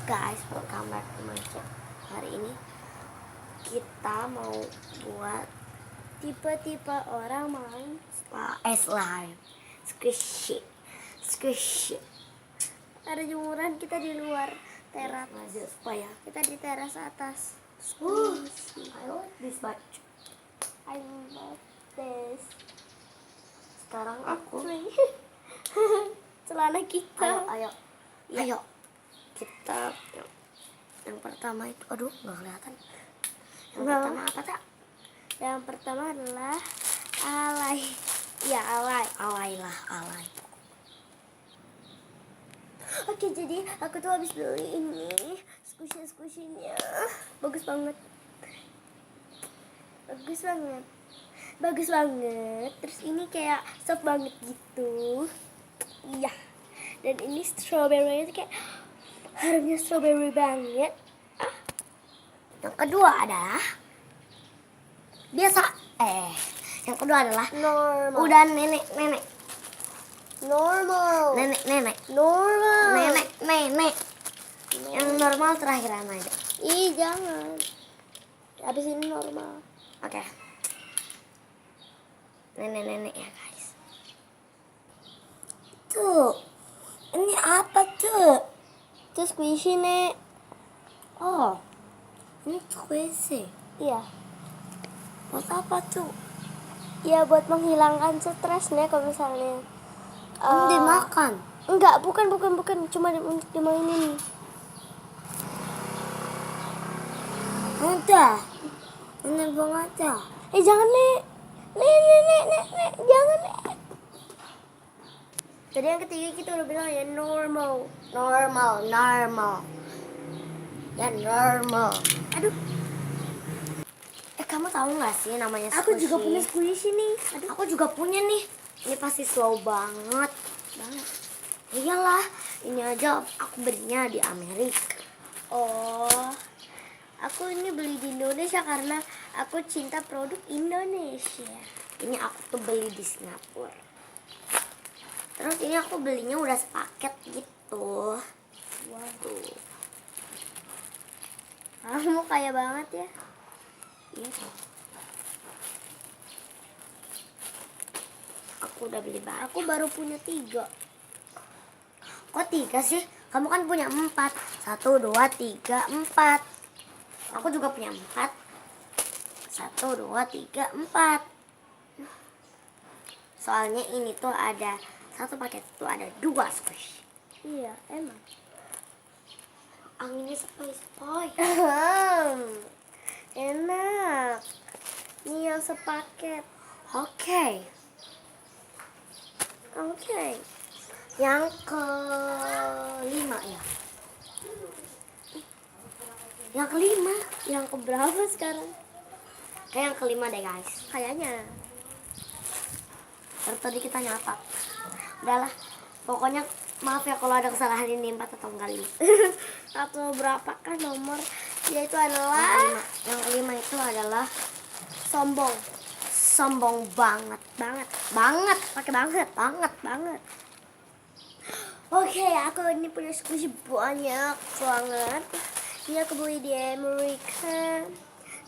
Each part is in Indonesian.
Guys, welcome back to my channel. Hari ini kita mau buat tipe-tipe orang main slime. Squishy. Ada jemuran kita di luar teras supaya kita di teras atas. Squishy. I love this much. I love this. Sekarang aku celana kita. Ayo. Kita yang pertama itu, aduh nggak kelihatan. Pertama apa tak? Yang pertama adalah alay. Ya alay. Oke, jadi aku tuh habis beli ini squishy-nya. Bagus banget. Terus ini kayak soft banget gitu. Iya. Dan ini strawberry itu kayak harumnya strawberry banget. Yang kedua adalah biasa. Yang kedua adalah normal. Udah nenek. Normal. Nenek. Normal. Nenek. Yang normal terakhiran aja. Ih, jangan. Habis ini normal. Oke. Nenek ya, guys. Tuh. Ini apa tuh? Itu squishy, Nek. Oh. Ini squishy. Iya. Buat apa tuh? Ya buat menghilangkan stres, Nek, kalau misalnya dimakan. Enggak, bukan. Cuma untuk dimainin. Udah. Ini banget ya. Jangan, Nek. Nek. Jangan, Nek. Tadi yang ketiga kita udah bilang ya normal. Ya normal. Aduh. Kamu tahu nggak sih namanya squishy? Aku juga punya squishy nih. Aduh. Aku juga punya nih. Ini pasti slow banget. Iyalah, ini aja aku belinya di Amerika. Oh, aku ini beli di Indonesia karena aku cinta produk Indonesia. Ini aku tuh beli di Singapura. Terus ini aku belinya udah sepaket gitu. Wow. Tuh. Kamu kaya banget ya. Iya. Aku udah beli banyak. Aku baru punya 3. Kok 3 sih? Kamu kan punya 4. 1, 2, 3, 4. Aku juga punya 4. 1, 2, 3, 4. Soalnya ini tuh ada satu paket itu ada 2 squishy. Iya, emang. Anginnya sepoi. Enak. Ini yang sepaket. Oke. Yang kelima ya. Yang keberapa sekarang? Kayak yang kelima deh, guys. Kayaknya. Tadi kita nyata. Udahlah. Pokoknya maaf ya kalau ada kesalahan ini 4 atau enggak 5. Atau berapakah nomor? Yaitu adalah yang kelima itu adalah sombong banget. Pakai banget. Oke, aku ini punya squishy banyak banget. Ini aku beli di Amerika,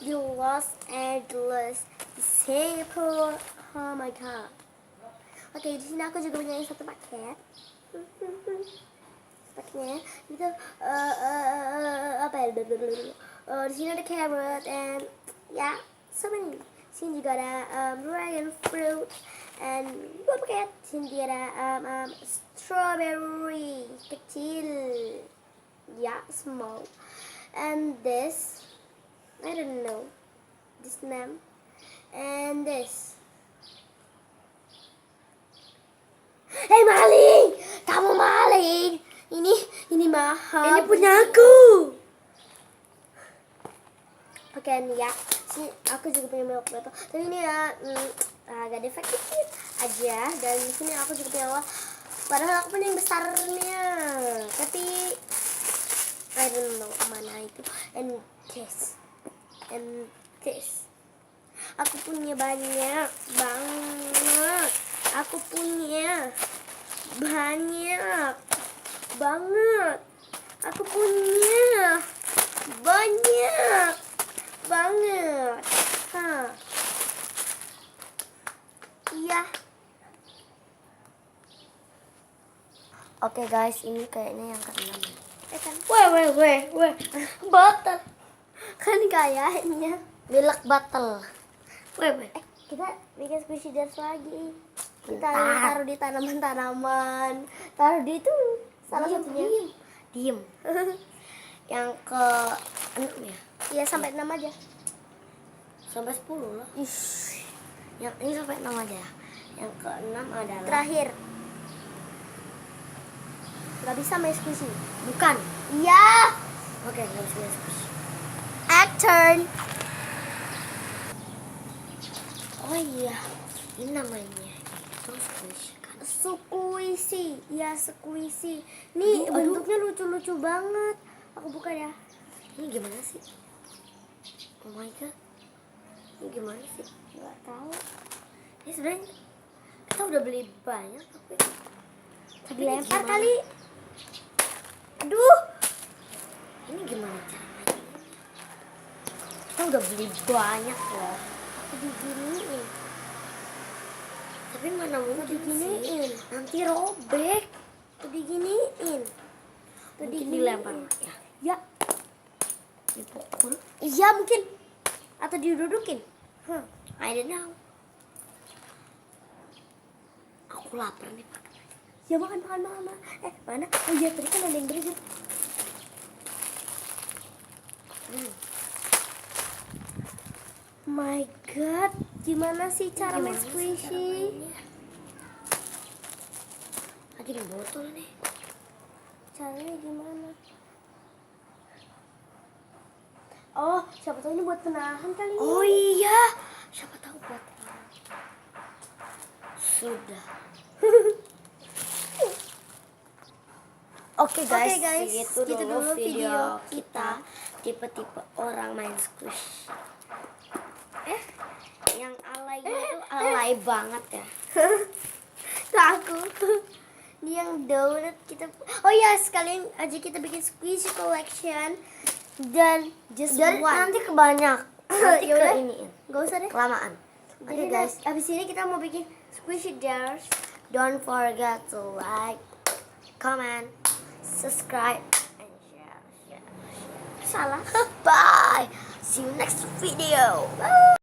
di Los Angeles, di Singapura. Oh my god. Oke, di sini aku juga punya satu paket. Paketnya itu apa ya? Di sini ada carrot and ya, so many. Sini juga ada dragon fruit and 2 paket. Sini juga ada strawberry kecil, ya, small. And this, I don't know this name. And this. Maling! Kamu maling! Ini mahal. Ini punya aku. Oke, nih ya. Sini aku juga punya milk bottle. Tapi ini ya agak defect dikit aja. Dan di sini aku juga punya padahal aku punya yang besarnya. Tapi I don't know mana itu. And this. Aku punya banyak banget. Aku punya banyak banget. Aku punya banget. Hah. Iya. Oke guys, ini kayaknya yang keenam. Kan. Weh. Botol. Kan kayaknya. Milk bottle. Kita bikin squishy dance lagi. Kita Bentar. taruh di tanaman-tanaman. Taruh di itu salah satunya. Diem. Yang ke 6 ya? Iya, sampai 6 aja. Sampai 10 lah. Yang ini sampai 6 aja ya. Yang ke 6 adalah Terakhir. Gak bisa main squishy. bukan. Iya. Oke, let's push. Act turn. Oh iya, ini namanya itu squishy kan? Squishy. Ya, squishy. Nih, Aduh. bentuknya lucu-lucu banget. Aku buka ya. Ini gimana sih? Oh my god, ini gimana sih? Gak tahu. Ini sebenarnya kita udah beli banyak tapi ini Dilempar gimana? kali. Aduh. Ini gimana caranya? Kita udah beli banyak loh. Aku diginiin. Tapi mana mungkin diginiin. sih? Nanti robek. Aku diginiin. Mungkin dilempar ya. Ya. Dipukul. Iya mungkin. Atau didudukin. I don't know. Aku lapar nih Pak. Ya makan. Mana? Oh iya, tadi kan ada yang berisik. My god, gimana sih cara main squishy? Ada yang botol nih. Caranya gimana? Oh, siapa tahu ini buat penahan kali ini. Oh iya, siapa tahu buat sudah. Oke guys, Oke, guys, itu dulu video kita tipe-tipe orang main squish. Yang alay itu alay banget ya. Aku. Ini yang donut kita. Oh ya, sekalian aja kita bikin squishy collection dan just Dan one. nanti kebanyak. Nanti Yaudah. ke iniin. Gak usah deh. Kelamaan. Oke guys, abis ini kita mau bikin squishy dance. Don't forget to like, comment, subscribe, and share. Salah. Bye. See you next video.